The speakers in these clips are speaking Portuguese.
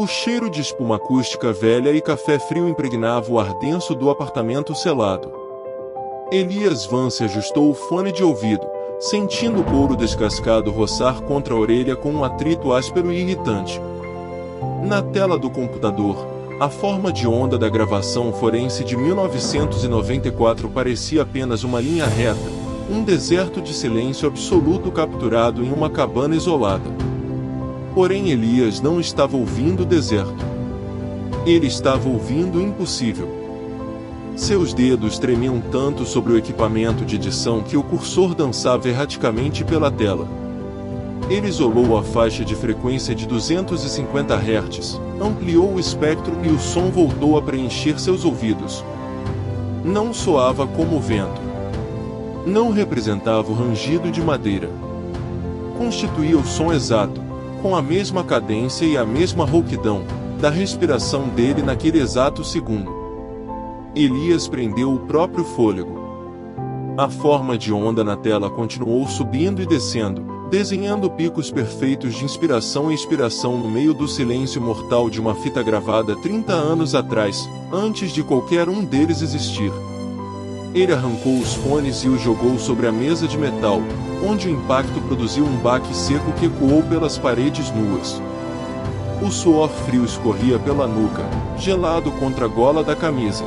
O cheiro de espuma acústica velha e café frio impregnava o ar denso do apartamento selado. Elias Vance ajustou o fone de ouvido, sentindo o couro descascado roçar contra a orelha com um atrito áspero e irritante. Na tela do computador, a forma de onda da gravação forense de 1994 parecia apenas uma linha reta, um deserto de silêncio absoluto capturado em uma cabana isolada. Porém Elias não estava ouvindo o deserto. Ele estava ouvindo o impossível. Seus dedos tremiam tanto sobre o equipamento de edição que o cursor dançava erraticamente pela tela. Ele isolou a faixa de frequência de 250 Hz, ampliou o espectro e o som voltou a preencher seus ouvidos. Não soava como o vento. Não representava o rangido de madeira. Constituía o som exato, com a mesma cadência e a mesma rouquidão, da respiração dele naquele exato segundo. Elias prendeu o próprio fôlego. A forma de onda na tela continuou subindo e descendo, desenhando picos perfeitos de inspiração e expiração no meio do silêncio mortal de uma fita gravada 30 anos atrás, antes de qualquer um deles existir. Ele arrancou os fones e os jogou sobre a mesa de metal, onde o impacto produziu um baque seco que ecoou pelas paredes nuas. O suor frio escorria pela nuca, gelado contra a gola da camisa.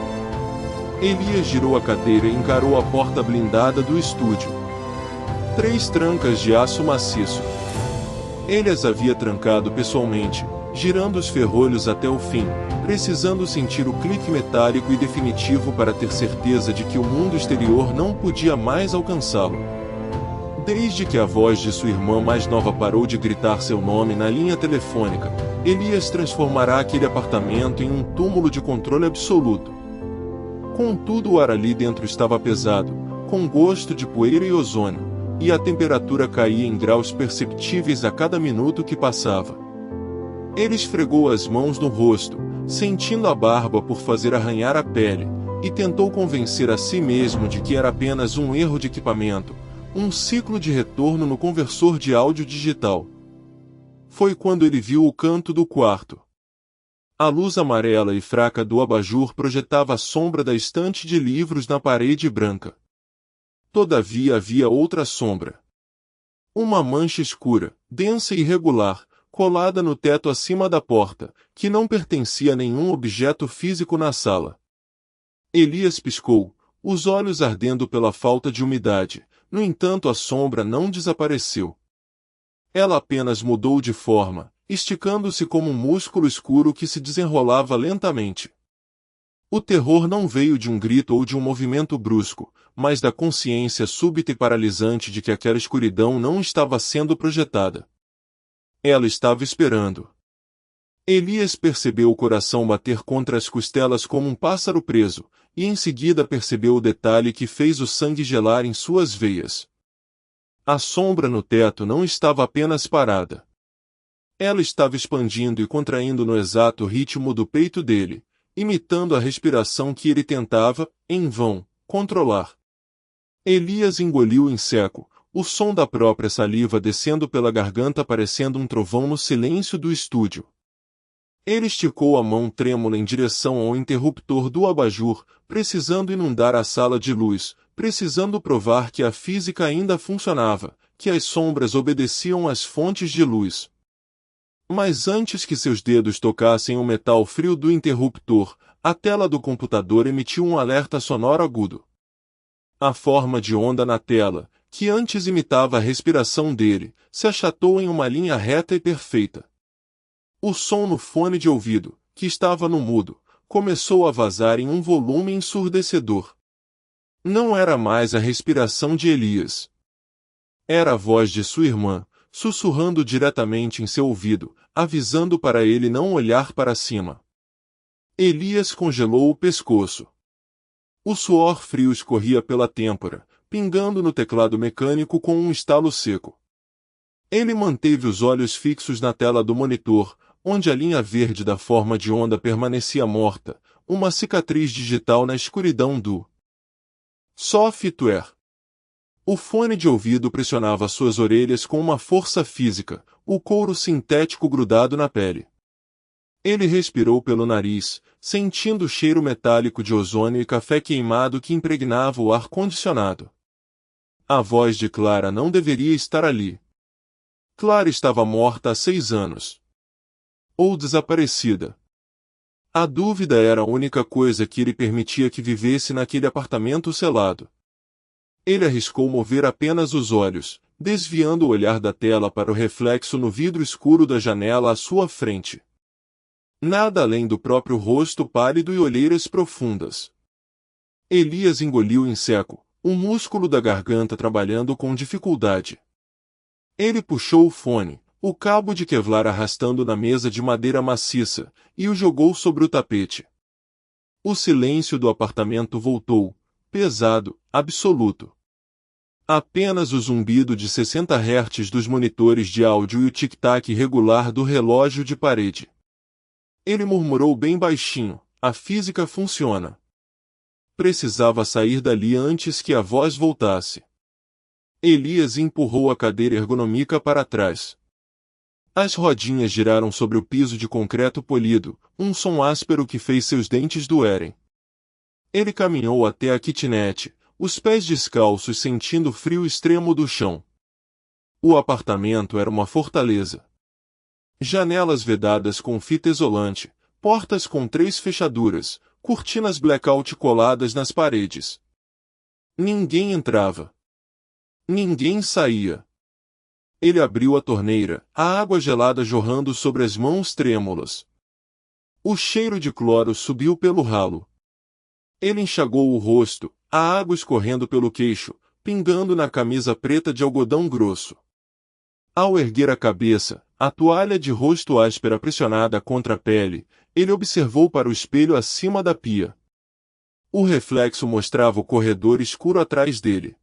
Elias girou a cadeira e encarou a porta blindada do estúdio. 3 trancas de aço maciço. Ele as havia trancado pessoalmente, girando os ferrolhos até o fim, precisando sentir o clique metálico e definitivo para ter certeza de que o mundo exterior não podia mais alcançá-lo. Desde que a voz de sua irmã mais nova parou de gritar seu nome na linha telefônica, Elias transformará aquele apartamento em um túmulo de controle absoluto. Contudo, o ar ali dentro estava pesado, com gosto de poeira e ozônio, e a temperatura caía em graus perceptíveis a cada minuto que passava. Ele esfregou as mãos no rosto, sentindo a barba por fazer arranhar a pele, e tentou convencer a si mesmo de que era apenas um erro de equipamento, um ciclo de retorno no conversor de áudio digital. Foi quando ele viu o canto do quarto. A luz amarela e fraca do abajur projetava a sombra da estante de livros na parede branca. Todavia havia outra sombra. Uma mancha escura, densa e irregular, colada no teto acima da porta, que não pertencia a nenhum objeto físico na sala. Elias piscou, os olhos ardendo pela falta de umidade, no entanto a sombra não desapareceu. Ela apenas mudou de forma, esticando-se como um músculo escuro que se desenrolava lentamente. O terror não veio de um grito ou de um movimento brusco, mas da consciência súbita e paralisante de que aquela escuridão não estava sendo projetada. Ela estava esperando. Elias percebeu o coração bater contra as costelas como um pássaro preso, e em seguida percebeu o detalhe que fez o sangue gelar em suas veias. A sombra no teto não estava apenas parada. Ela estava expandindo e contraindo no exato ritmo do peito dele, imitando a respiração que ele tentava, em vão, controlar. Elias engoliu em seco, o som da própria saliva descendo pela garganta parecendo um trovão no silêncio do estúdio. Ele esticou a mão trêmula em direção ao interruptor do abajur, precisando inundar a sala de luz, precisando provar que a física ainda funcionava, que as sombras obedeciam às fontes de luz. Mas antes que seus dedos tocassem o metal frio do interruptor, a tela do computador emitiu um alerta sonoro agudo. A forma de onda na tela, que antes imitava a respiração dele, se achatou em uma linha reta e perfeita. O som no fone de ouvido, que estava no mudo, começou a vazar em um volume ensurdecedor. Não era mais a respiração de Elias. Era a voz de sua irmã, sussurrando diretamente em seu ouvido, avisando para ele não olhar para cima. Elias congelou o pescoço. O suor frio escorria pela têmpora, pingando no teclado mecânico com um estalo seco. Ele manteve os olhos fixos na tela do monitor, onde a linha verde da forma de onda permanecia morta, uma cicatriz digital na escuridão do software. O fone de ouvido pressionava suas orelhas com uma força física, o couro sintético grudado na pele. Ele respirou pelo nariz, sentindo o cheiro metálico de ozônio e café queimado que impregnava o ar-condicionado. A voz de Clara não deveria estar ali. Clara estava morta há 6 anos. Ou desaparecida. A dúvida era a única coisa que lhe permitia que vivesse naquele apartamento selado. Ele arriscou mover apenas os olhos, desviando o olhar da tela para o reflexo no vidro escuro da janela à sua frente. Nada além do próprio rosto pálido e olheiras profundas. Elias engoliu em seco, o músculo da garganta trabalhando com dificuldade. Ele puxou o fone, o cabo de Kevlar arrastando na mesa de madeira maciça, e o jogou sobre o tapete. O silêncio do apartamento voltou, pesado, absoluto. Apenas o zumbido de 60 Hz dos monitores de áudio e o tic-tac regular do relógio de parede. Ele murmurou bem baixinho, a física funciona. Precisava sair dali antes que a voz voltasse. Elias empurrou a cadeira ergonômica para trás. As rodinhas giraram sobre o piso de concreto polido, um som áspero que fez seus dentes doerem. Ele caminhou até a kitnet, os pés descalços sentindo o frio extremo do chão. O apartamento era uma fortaleza. Janelas vedadas com fita isolante, portas com 3 fechaduras, cortinas blackout coladas nas paredes. Ninguém entrava. Ninguém saía. Ele abriu a torneira, a água gelada jorrando sobre as mãos trêmulas. O cheiro de cloro subiu pelo ralo. Ele enxagou o rosto, a água escorrendo pelo queixo, pingando na camisa preta de algodão grosso. Ao erguer a cabeça, a toalha de rosto áspera pressionada contra a pele, ele observou para o espelho acima da pia. O reflexo mostrava o corredor escuro atrás dele.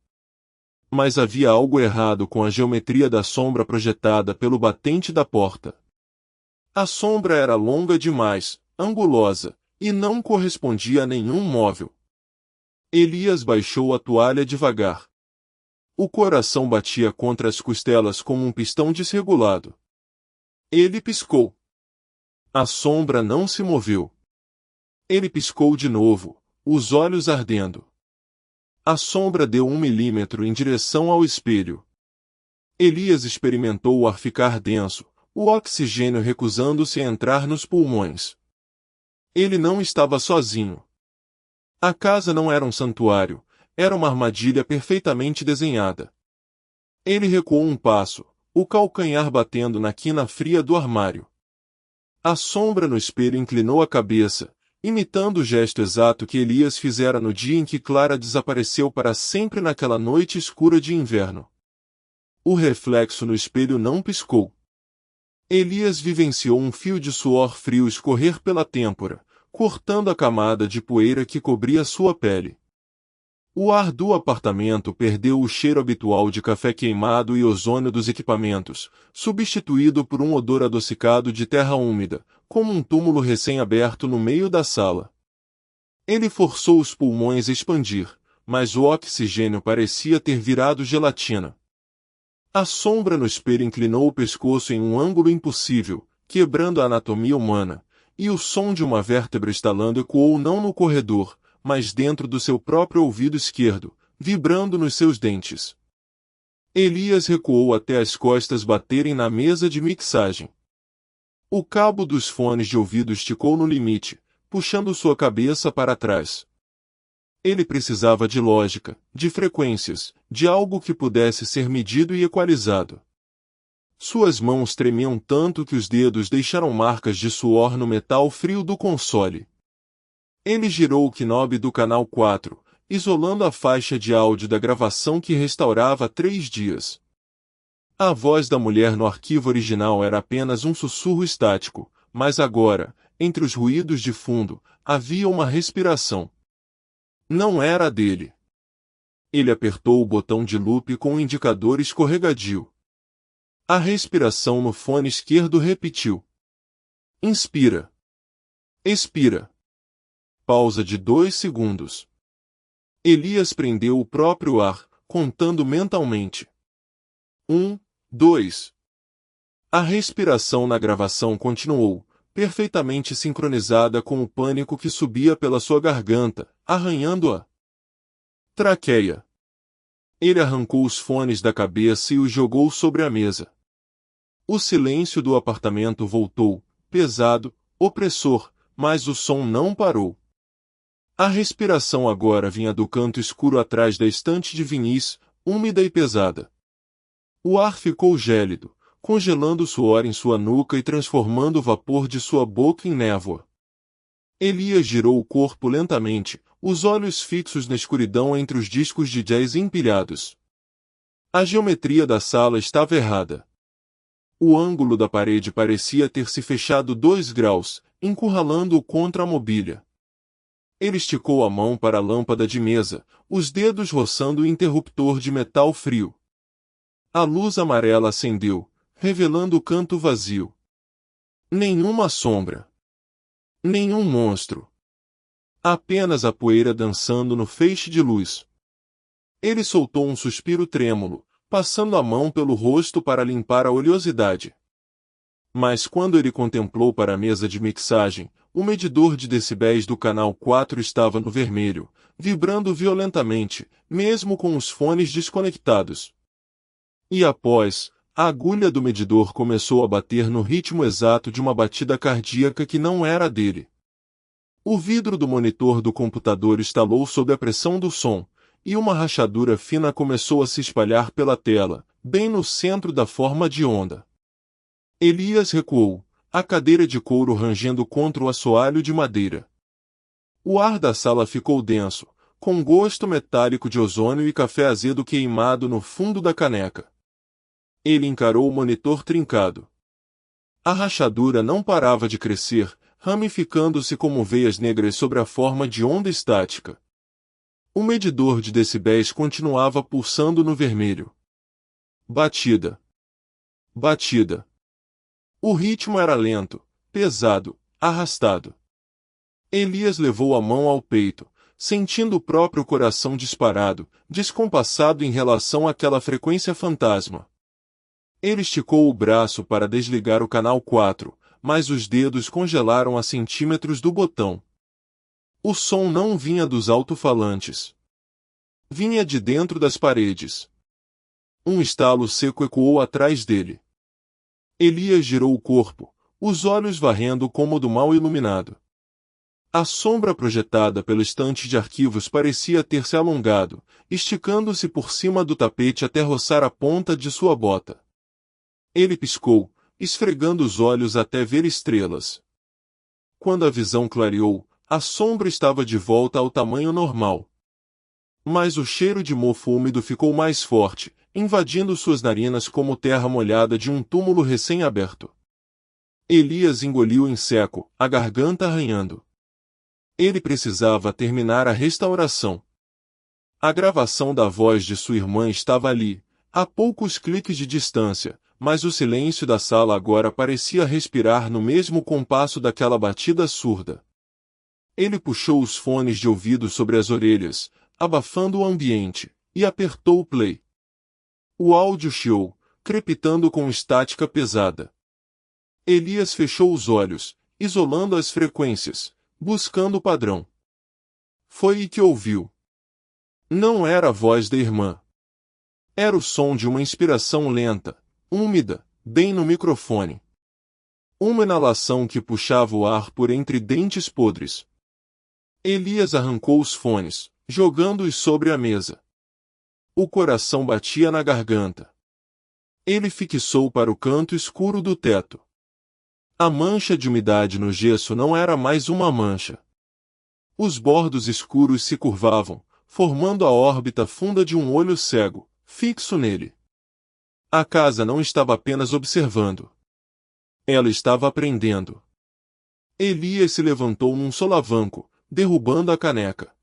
Mas havia algo errado com a geometria da sombra projetada pelo batente da porta. A sombra era longa demais, angulosa, e não correspondia a nenhum móvel. Elias baixou a toalha devagar. O coração batia contra as costelas como um pistão desregulado. Ele piscou. A sombra não se moveu. Ele piscou de novo, os olhos ardendo. A sombra deu 1 milímetro em direção ao espelho. Elias experimentou o ar ficar denso, o oxigênio recusando-se a entrar nos pulmões. Ele não estava sozinho. A casa não era um santuário, era uma armadilha perfeitamente desenhada. Ele recuou um passo, o calcanhar batendo na quina fria do armário. A sombra no espelho inclinou a cabeça, imitando o gesto exato que Elias fizera no dia em que Clara desapareceu para sempre naquela noite escura de inverno. O reflexo no espelho não piscou. Elias vivenciou um fio de suor frio escorrer pela têmpora, cortando a camada de poeira que cobria sua pele. O ar do apartamento perdeu o cheiro habitual de café queimado e ozônio dos equipamentos, substituído por um odor adocicado de terra úmida, como um túmulo recém-aberto no meio da sala. Ele forçou os pulmões a expandir, mas o oxigênio parecia ter virado gelatina. A sombra no espelho inclinou o pescoço em um ângulo impossível, quebrando a anatomia humana, e o som de uma vértebra estalando ecoou não no corredor, mas dentro do seu próprio ouvido esquerdo, vibrando nos seus dentes. Elias recuou até as costas baterem na mesa de mixagem. O cabo dos fones de ouvido esticou no limite, puxando sua cabeça para trás. Ele precisava de lógica, de frequências, de algo que pudesse ser medido e equalizado. Suas mãos tremiam tanto que os dedos deixaram marcas de suor no metal frio do console. Ele girou o knob do canal 4, isolando a faixa de áudio da gravação que restaurava há 3 dias. A voz da mulher no arquivo original era apenas um sussurro estático, mas agora, entre os ruídos de fundo, havia uma respiração. Não era a dele. Ele apertou o botão de loop com o indicador escorregadio. A respiração no fone esquerdo repetiu. Inspira. Expira. Pausa de 2 segundos. Elias prendeu o próprio ar, contando mentalmente. 1, 2. A respiração na gravação continuou, perfeitamente sincronizada com o pânico que subia pela sua garganta, arranhando-a traqueia. Ele arrancou os fones da cabeça e os jogou sobre a mesa. O silêncio do apartamento voltou, pesado, opressor, mas o som não parou. A respiração agora vinha do canto escuro atrás da estante de vinis, úmida e pesada. O ar ficou gélido, congelando o suor em sua nuca e transformando o vapor de sua boca em névoa. Elias girou o corpo lentamente, os olhos fixos na escuridão entre os discos de jazz empilhados. A geometria da sala estava errada. O ângulo da parede parecia ter se fechado 2 graus, encurralando-o contra a mobília. Ele esticou a mão para a lâmpada de mesa, os dedos roçando o interruptor de metal frio. A luz amarela acendeu, revelando o canto vazio. Nenhuma sombra. Nenhum monstro. Apenas a poeira dançando no feixe de luz. Ele soltou um suspiro trêmulo, passando a mão pelo rosto para limpar a oleosidade. Mas quando ele contemplou para a mesa de mixagem, o medidor de decibéis do canal 4 estava no vermelho, vibrando violentamente, mesmo com os fones desconectados. E após, a agulha do medidor começou a bater no ritmo exato de uma batida cardíaca que não era dele. O vidro do monitor do computador estalou sob a pressão do som, e uma rachadura fina começou a se espalhar pela tela, bem no centro da forma de onda. Elias recuou, a cadeira de couro rangendo contra o assoalho de madeira. O ar da sala ficou denso, com gosto metálico de ozônio e café azedo queimado no fundo da caneca. Ele encarou o monitor trincado. A rachadura não parava de crescer, ramificando-se como veias negras sobre a forma de onda estática. O medidor de decibéis continuava pulsando no vermelho. Batida. Batida. O ritmo era lento, pesado, arrastado. Elias levou a mão ao peito, sentindo o próprio coração disparado, descompassado em relação àquela frequência fantasma. Ele esticou o braço para desligar o canal 4, mas os dedos congelaram a centímetros do botão. O som não vinha dos alto-falantes. Vinha de dentro das paredes. Um estalo seco ecoou atrás dele. Elias girou o corpo, os olhos varrendo o cômodo mal iluminado. A sombra projetada pelo estante de arquivos parecia ter se alongado, esticando-se por cima do tapete até roçar a ponta de sua bota. Ele piscou, esfregando os olhos até ver estrelas. Quando a visão clareou, a sombra estava de volta ao tamanho normal. Mas o cheiro de mofo úmido ficou mais forte, invadindo suas narinas como terra molhada de um túmulo recém-aberto. Elias engoliu em seco, a garganta arranhando. Ele precisava terminar a restauração. A gravação da voz de sua irmã estava ali, a poucos cliques de distância, mas o silêncio da sala agora parecia respirar no mesmo compasso daquela batida surda. Ele puxou os fones de ouvido sobre as orelhas, abafando o ambiente, e apertou o play. O áudio chiou, crepitando com estática pesada. Elias fechou os olhos, isolando as frequências, buscando o padrão. Foi aí que ouviu. Não era a voz da irmã. Era o som de uma inspiração lenta, úmida, bem no microfone. Uma inalação que puxava o ar por entre dentes podres. Elias arrancou os fones, jogando-os sobre a mesa. O coração batia na garganta. Ele fixou para o canto escuro do teto. A mancha de umidade no gesso não era mais uma mancha. Os bordos escuros se curvavam, formando a órbita funda de um olho cego, fixo nele. A casa não estava apenas observando. Ela estava aprendendo. Elias se levantou num solavanco, derrubando a caneca.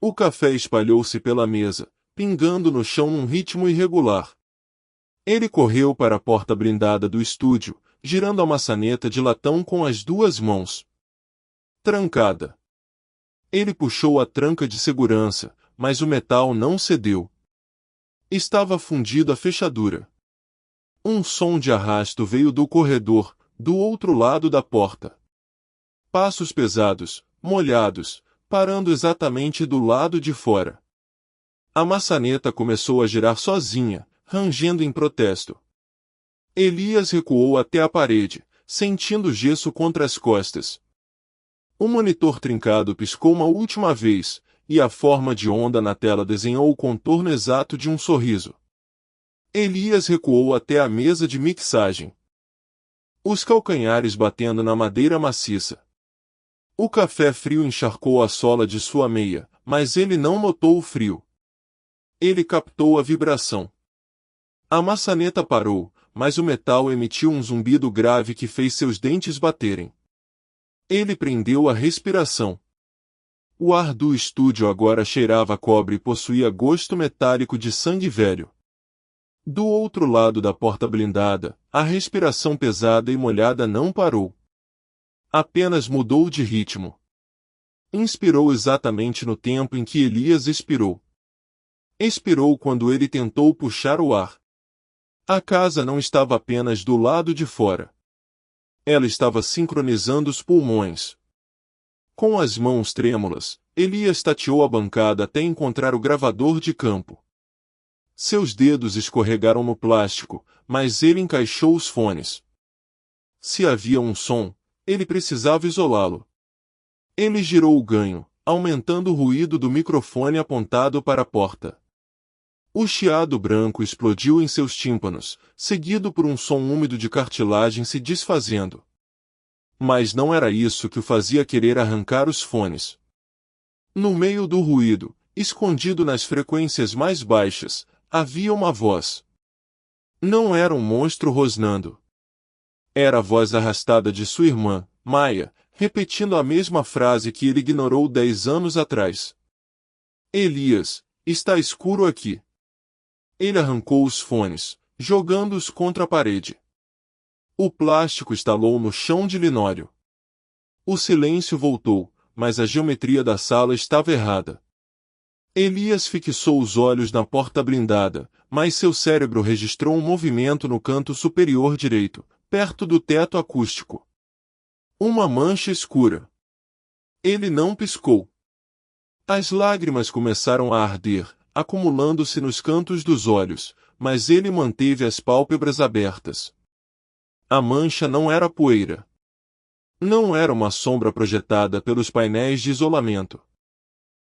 O café espalhou-se pela mesa, pingando no chão num ritmo irregular. Ele correu para a porta blindada do estúdio, girando a maçaneta de latão com as 2 mãos. Trancada. Ele puxou a tranca de segurança, mas o metal não cedeu. Estava fundido a fechadura. Um som de arrasto veio do corredor, do outro lado da porta. Passos pesados, molhados, parando exatamente do lado de fora. A maçaneta começou a girar sozinha, rangendo em protesto. Elias recuou até a parede, sentindo o gesso contra as costas. O monitor trincado piscou uma última vez, e a forma de onda na tela desenhou o contorno exato de um sorriso. Elias recuou até a mesa de mixagem. Os calcanhares batendo na madeira maciça. O café frio encharcou a sola de sua meia, mas ele não notou o frio. Ele captou a vibração. A maçaneta parou, mas o metal emitiu um zumbido grave que fez seus dentes baterem. Ele prendeu a respiração. O ar do estúdio agora cheirava a cobre e possuía gosto metálico de sangue velho. Do outro lado da porta blindada, a respiração pesada e molhada não parou. Apenas mudou de ritmo. Inspirou exatamente no tempo em que Elias expirou. Expirou quando ele tentou puxar o ar. A casa não estava apenas do lado de fora. Ela estava sincronizando os pulmões. Com as mãos trêmulas, Elias tateou a bancada até encontrar o gravador de campo. Seus dedos escorregaram no plástico, mas ele encaixou os fones. Se havia um som, ele precisava isolá-lo. Ele girou o ganho, aumentando o ruído do microfone apontado para a porta. O chiado branco explodiu em seus tímpanos, seguido por um som úmido de cartilagem se desfazendo. Mas não era isso que o fazia querer arrancar os fones. No meio do ruído, escondido nas frequências mais baixas, havia uma voz. Não era um monstro rosnando. Era a voz arrastada de sua irmã, Maia, repetindo a mesma frase que ele ignorou 10 anos atrás. Elias, está escuro aqui. Ele arrancou os fones, jogando-os contra a parede. O plástico estalou no chão de linóleo. O silêncio voltou, mas a geometria da sala estava errada. Elias fixou os olhos na porta blindada, mas seu cérebro registrou um movimento no canto superior direito, perto do teto acústico. Uma mancha escura. Ele não piscou. As lágrimas começaram a arder, acumulando-se nos cantos dos olhos, mas ele manteve as pálpebras abertas. A mancha não era poeira. Não era uma sombra projetada pelos painéis de isolamento.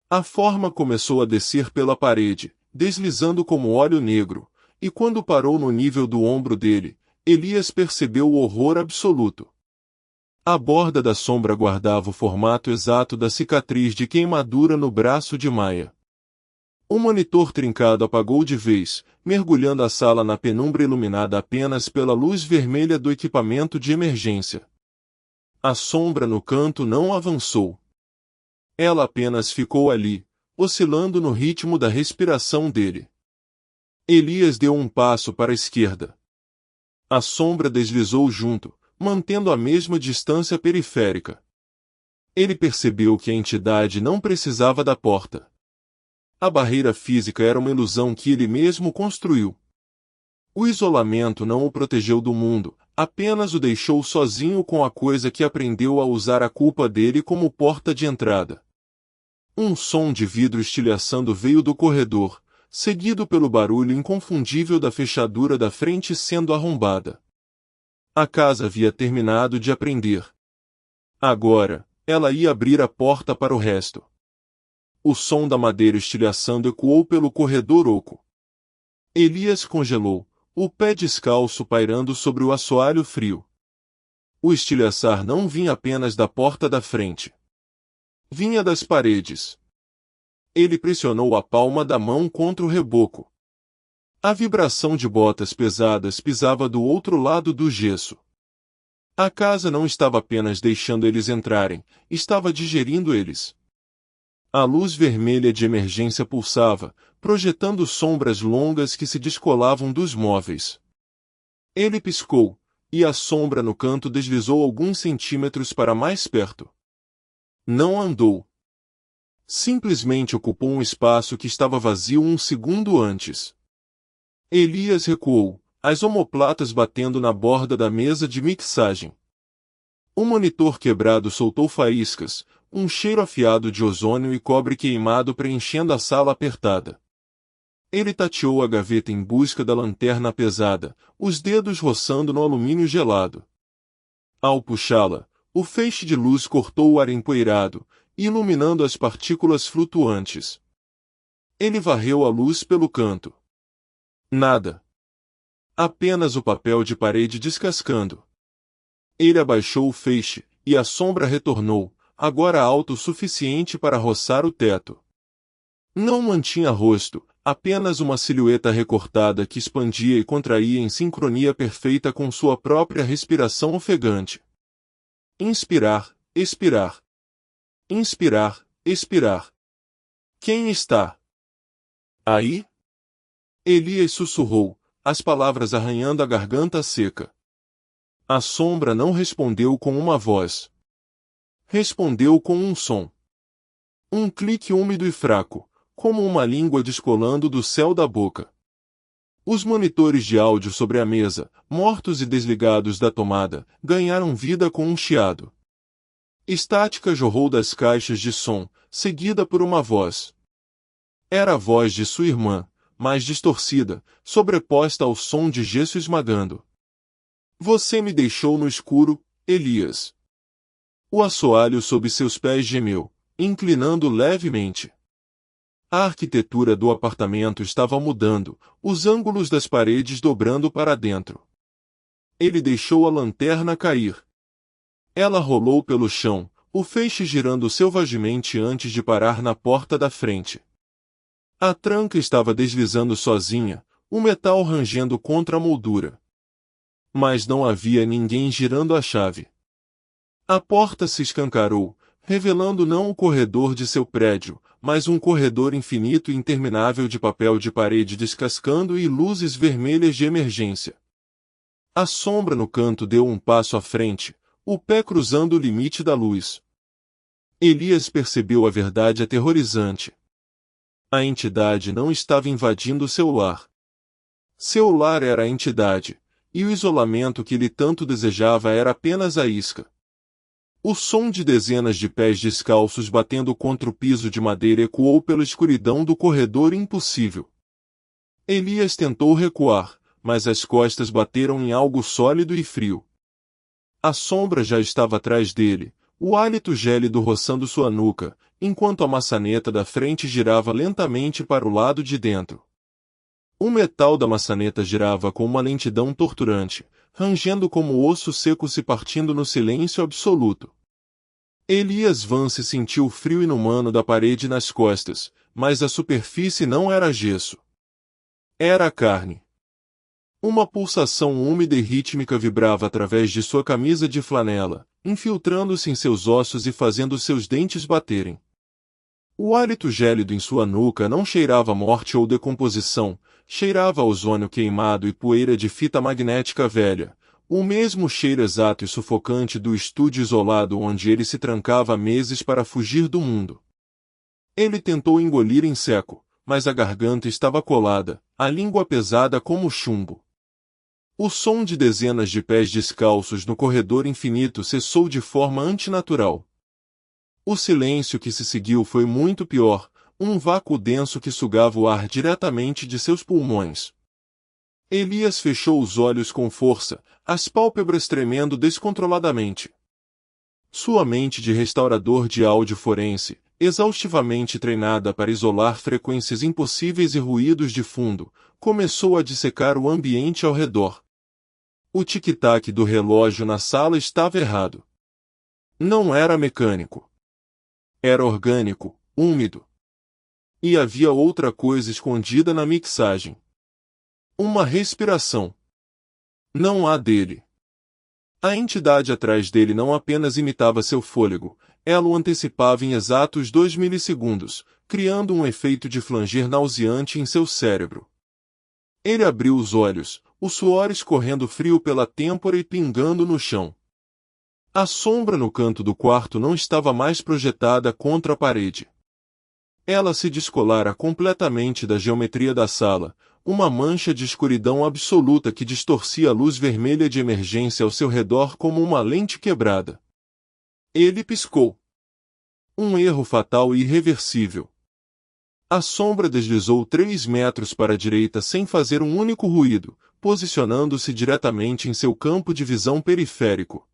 A forma começou a descer pela parede, deslizando como óleo negro, e quando parou no nível do ombro dele, Elias percebeu o horror absoluto. A borda da sombra guardava o formato exato da cicatriz de queimadura no braço de Maia. O monitor trincado apagou de vez, mergulhando a sala na penumbra iluminada apenas pela luz vermelha do equipamento de emergência. A sombra no canto não avançou. Ela apenas ficou ali, oscilando no ritmo da respiração dele. Elias deu um passo para a esquerda. A sombra deslizou junto, mantendo a mesma distância periférica. Ele percebeu que a entidade não precisava da porta. A barreira física era uma ilusão que ele mesmo construiu. O isolamento não o protegeu do mundo, apenas o deixou sozinho com a coisa que aprendeu a usar a culpa dele como porta de entrada. Um som de vidro estilhaçando veio do corredor, seguido pelo barulho inconfundível da fechadura da frente sendo arrombada. A casa havia terminado de aprender. Agora, ela ia abrir a porta para o resto. O som da madeira estilhaçando ecoou pelo corredor oco. Elias congelou, o pé descalço pairando sobre o assoalho frio. O estilhaçar não vinha apenas da porta da frente. Vinha das paredes. Ele pressionou a palma da mão contra o reboco. A vibração de botas pesadas pisava do outro lado do gesso. A casa não estava apenas deixando eles entrarem, estava digerindo eles. A luz vermelha de emergência pulsava, projetando sombras longas que se descolavam dos móveis. Ele piscou, e a sombra no canto deslizou alguns centímetros para mais perto. Não andou. Simplesmente ocupou um espaço que estava vazio um segundo antes. Elias recuou, as omoplatas batendo na borda da mesa de mixagem. O monitor quebrado soltou faíscas, um cheiro afiado de ozônio e cobre queimado preenchendo a sala apertada. Ele tateou a gaveta em busca da lanterna pesada, os dedos roçando no alumínio gelado. Ao puxá-la, o feixe de luz cortou o ar empoeirado, iluminando as partículas flutuantes. Ele varreu a luz pelo canto. Nada. Apenas o papel de parede descascando. Ele abaixou o feixe, e a sombra retornou, agora alto o suficiente para roçar o teto. Não mantinha rosto, apenas uma silhueta recortada que expandia e contraía em sincronia perfeita com sua própria respiração ofegante. Inspirar, expirar. Inspirar, expirar. Quem está aí? Elias sussurrou, as palavras arranhando a garganta seca. A sombra não respondeu com uma voz. Respondeu com um som. Um clique úmido e fraco, como uma língua descolando do céu da boca. Os monitores de áudio sobre a mesa, mortos e desligados da tomada, ganharam vida com um chiado. Estática jorrou das caixas de som, seguida por uma voz. Era a voz de sua irmã, mais distorcida, sobreposta ao som de gesso esmagando. Você me deixou no escuro, Elias. O assoalho sob seus pés gemeu, inclinando levemente. A arquitetura do apartamento estava mudando, os ângulos das paredes dobrando para dentro. Ele deixou a lanterna cair. Ela rolou pelo chão, o feixe girando selvagemente antes de parar na porta da frente. A tranca estava deslizando sozinha, o metal rangendo contra a moldura. Mas não havia ninguém girando a chave. A porta se escancarou, revelando não o corredor de seu prédio, mas um corredor infinito e interminável de papel de parede descascando e luzes vermelhas de emergência. A sombra no canto deu um passo à frente, o pé cruzando o limite da luz. Elias percebeu a verdade aterrorizante. A entidade não estava invadindo seu lar. Seu lar era a entidade, e o isolamento que ele tanto desejava era apenas a isca. O som de dezenas de pés descalços batendo contra o piso de madeira ecoou pela escuridão do corredor impossível. Elias tentou recuar, mas as costas bateram em algo sólido e frio. A sombra já estava atrás dele, o hálito gélido roçando sua nuca, enquanto a maçaneta da frente girava lentamente para o lado de dentro. O metal da maçaneta girava com uma lentidão torturante, rangendo como osso seco se partindo no silêncio absoluto. Elias Vance sentiu o frio inumano da parede nas costas, mas a superfície não era gesso. Era a carne. Uma pulsação úmida e rítmica vibrava através de sua camisa de flanela, infiltrando-se em seus ossos e fazendo seus dentes baterem. O hálito gélido em sua nuca não cheirava morte ou decomposição, cheirava a ozônio queimado e poeira de fita magnética velha, o mesmo cheiro exato e sufocante do estúdio isolado onde ele se trancava há meses para fugir do mundo. Ele tentou engolir em seco, mas a garganta estava colada, a língua pesada como chumbo. O som de dezenas de pés descalços no corredor infinito cessou de forma antinatural. O silêncio que se seguiu foi muito pior, um vácuo denso que sugava o ar diretamente de seus pulmões. Elias fechou os olhos com força, as pálpebras tremendo descontroladamente. Sua mente de restaurador de áudio forense, exaustivamente treinada para isolar frequências impossíveis e ruídos de fundo, começou a dissecar o ambiente ao redor. O tic-tac do relógio na sala estava errado. Não era mecânico. Era orgânico, úmido. E havia outra coisa escondida na mixagem. Uma respiração. Não a dele. A entidade atrás dele não apenas imitava seu fôlego, ela o antecipava em exatos 2 milissegundos, criando um efeito de flanger nauseante em seu cérebro. Ele abriu os olhos, o suor escorrendo frio pela têmpora e pingando no chão. A sombra no canto do quarto não estava mais projetada contra a parede. Ela se descolara completamente da geometria da sala, uma mancha de escuridão absoluta que distorcia a luz vermelha de emergência ao seu redor como uma lente quebrada. Ele piscou. Um erro fatal e irreversível. A sombra deslizou 3 metros para a direita sem fazer um único ruído, posicionando-se diretamente em seu campo de visão periférico.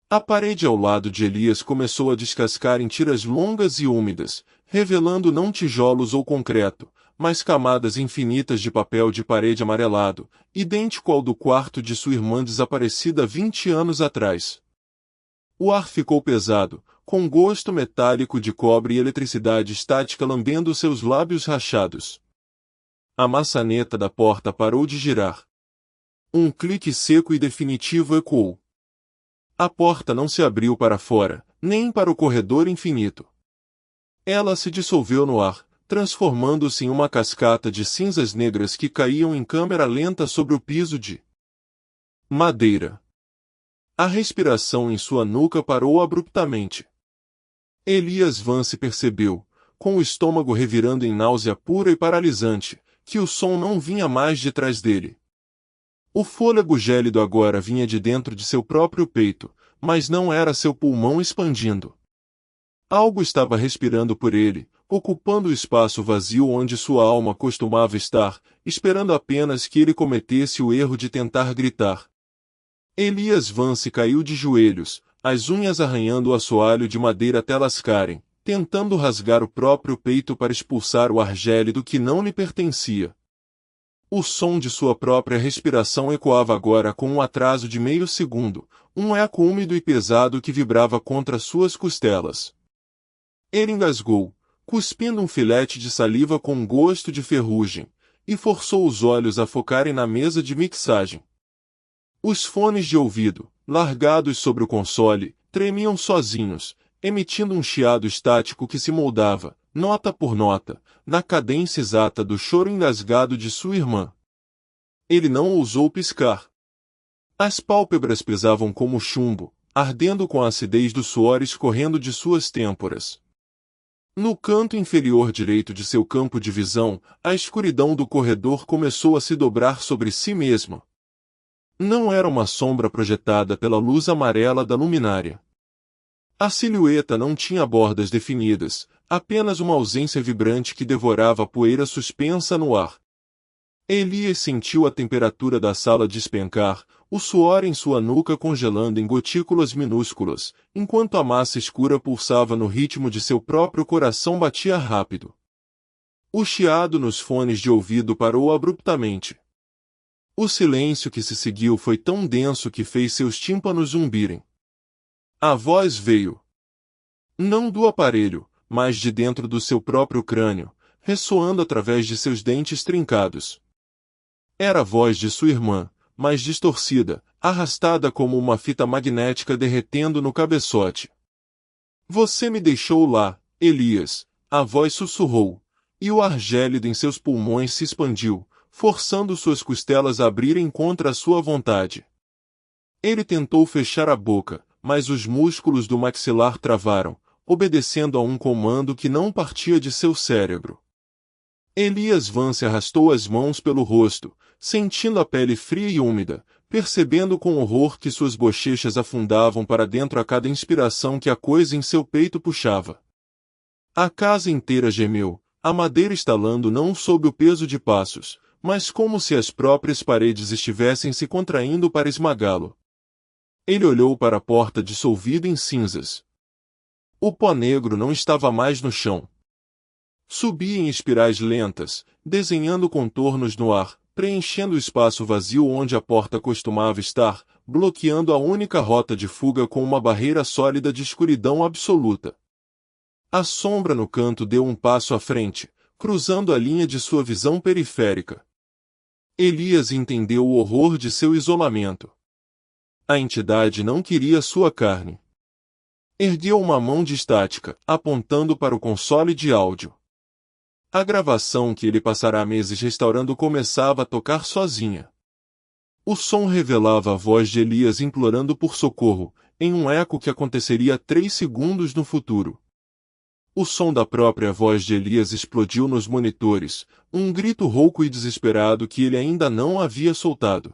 A parede ao lado de Elias começou a descascar em tiras longas e úmidas, revelando não tijolos ou concreto, mas camadas infinitas de papel de parede amarelado, idêntico ao do quarto de sua irmã desaparecida 20 anos atrás. O ar ficou pesado, com gosto metálico de cobre e eletricidade estática lambendo seus lábios rachados. A maçaneta da porta parou de girar. Um clique seco e definitivo ecoou. A porta não se abriu para fora, nem para o corredor infinito. Ela se dissolveu no ar, transformando-se em uma cascata de cinzas negras que caíam em câmera lenta sobre o piso de madeira. A respiração em sua nuca parou abruptamente. Elias Vance percebeu, com o estômago revirando em náusea pura e paralisante, que o som não vinha mais de trás dele. O fôlego gélido agora vinha de dentro de seu próprio peito, mas não era seu pulmão expandindo. Algo estava respirando por ele, ocupando o espaço vazio onde sua alma costumava estar, esperando apenas que ele cometesse o erro de tentar gritar. Elias Vance caiu de joelhos, as unhas arranhando o assoalho de madeira até lascarem, tentando rasgar o próprio peito para expulsar o ar gélido que não lhe pertencia. O som de sua própria respiração ecoava agora com um atraso de meio segundo, um eco úmido e pesado que vibrava contra suas costelas. Ele engasgou, cuspindo um filete de saliva com gosto de ferrugem, e forçou os olhos a focarem na mesa de mixagem. Os fones de ouvido, largados sobre o console, tremiam sozinhos, emitindo um chiado estático que se moldava, nota por nota, na cadência exata do choro engasgado de sua irmã. Ele não ousou piscar. As pálpebras pesavam como chumbo, ardendo com a acidez do suor escorrendo de suas têmporas. No canto inferior direito de seu campo de visão, a escuridão do corredor começou a se dobrar sobre si mesma. Não era uma sombra projetada pela luz amarela da luminária. A silhueta não tinha bordas definidas, apenas uma ausência vibrante que devorava a poeira suspensa no ar. Elias sentiu a temperatura da sala despencar, o suor em sua nuca congelando em gotículas minúsculas, enquanto a massa escura pulsava no ritmo de seu próprio coração batia rápido. O chiado nos fones de ouvido parou abruptamente. O silêncio que se seguiu foi tão denso que fez seus tímpanos zumbirem. A voz veio. Não do aparelho, mas de dentro do seu próprio crânio, ressoando através de seus dentes trincados. Era a voz de sua irmã, mas distorcida, arrastada como uma fita magnética derretendo no cabeçote. Você me deixou lá, Elias, a voz sussurrou, e o ar gélido em seus pulmões se expandiu, forçando suas costelas a abrirem contra a sua vontade. Ele tentou fechar a boca, mas os músculos do maxilar travaram, obedecendo a um comando que não partia de seu cérebro. Elias Vance arrastou as mãos pelo rosto, sentindo a pele fria e úmida, percebendo com horror que suas bochechas afundavam para dentro a cada inspiração que a coisa em seu peito puxava. A casa inteira gemeu, a madeira estalando não sob o peso de passos, mas como se as próprias paredes estivessem se contraindo para esmagá-lo. Ele olhou para a porta dissolvida em cinzas. O pó negro não estava mais no chão. Subia em espirais lentas, desenhando contornos no ar, preenchendo o espaço vazio onde a porta costumava estar, bloqueando a única rota de fuga com uma barreira sólida de escuridão absoluta. A sombra no canto deu um passo à frente, cruzando a linha de sua visão periférica. Elias entendeu o horror de seu isolamento. A entidade não queria sua carne. Ergueu uma mão de estática, apontando para o console de áudio. A gravação que ele passara meses restaurando começava a tocar sozinha. O som revelava a voz de Elias implorando por socorro, em um eco que aconteceria 3 segundos no futuro. O som da própria voz de Elias explodiu nos monitores, um grito rouco e desesperado que ele ainda não havia soltado.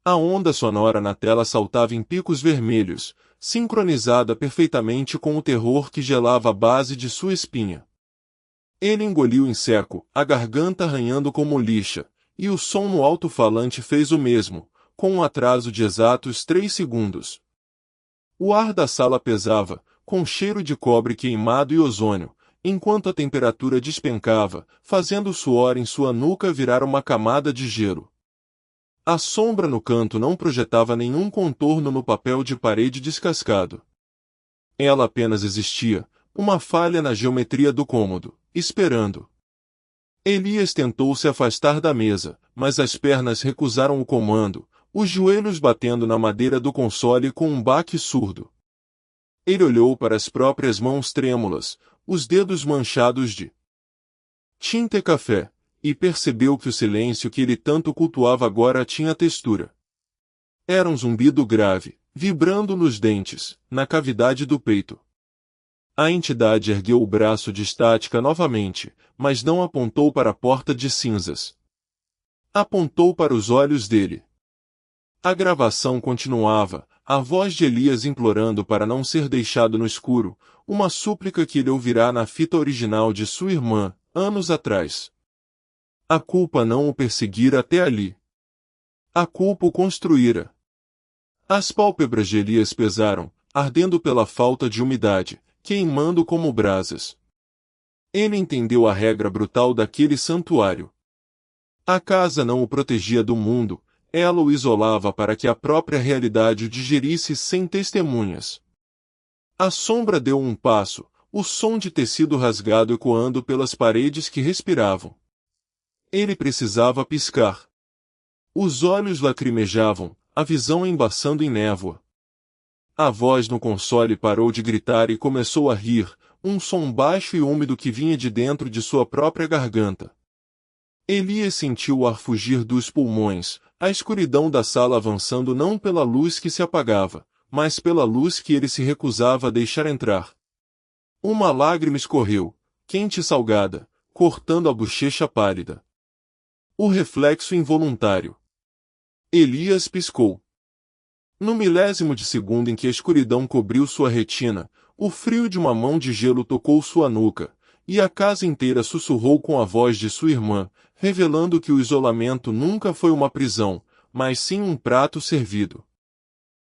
A onda sonora na tela saltava em picos vermelhos, sincronizada perfeitamente com o terror que gelava a base de sua espinha. Ele engoliu em seco, a garganta arranhando como lixa, e o som no alto-falante fez o mesmo, com um atraso de exatos 3 segundos. O ar da sala pesava, com cheiro de cobre queimado e ozônio, enquanto a temperatura despencava, fazendo o suor em sua nuca virar uma camada de gelo. A sombra no canto não projetava nenhum contorno no papel de parede descascado. Ela apenas existia, uma falha na geometria do cômodo, esperando. Elias tentou se afastar da mesa, mas as pernas recusaram o comando, os joelhos batendo na madeira do console com um baque surdo. Ele olhou para as próprias mãos trêmulas, os dedos manchados de tinta e café, e percebeu que o silêncio que ele tanto cultuava agora tinha textura. Era um zumbido grave, vibrando nos dentes, na cavidade do peito. A entidade ergueu o braço de estática novamente, mas não apontou para a porta de cinzas. Apontou para os olhos dele. A gravação continuava, a voz de Elias implorando para não ser deixado no escuro, uma súplica que ele ouvirá na fita original de sua irmã, anos atrás. A culpa não o perseguira até ali. A culpa o construíra. As pálpebras de Elias pesaram, ardendo pela falta de umidade, queimando como brasas. Ele entendeu a regra brutal daquele santuário. A casa não o protegia do mundo, ela o isolava para que a própria realidade o digerisse sem testemunhas. A sombra deu um passo, o som de tecido rasgado ecoando pelas paredes que respiravam. Ele precisava piscar. Os olhos lacrimejavam, a visão embaçando em névoa. A voz no console parou de gritar e começou a rir, um som baixo e úmido que vinha de dentro de sua própria garganta. Elias sentiu o ar fugir dos pulmões, a escuridão da sala avançando não pela luz que se apagava, mas pela luz que ele se recusava a deixar entrar. Uma lágrima escorreu, quente e salgada, cortando a bochecha pálida. O reflexo involuntário. Elias piscou. No milésimo de segundo em que a escuridão cobriu sua retina, o frio de uma mão de gelo tocou sua nuca, e a casa inteira sussurrou com a voz de sua irmã, revelando que o isolamento nunca foi uma prisão, mas sim um prato servido.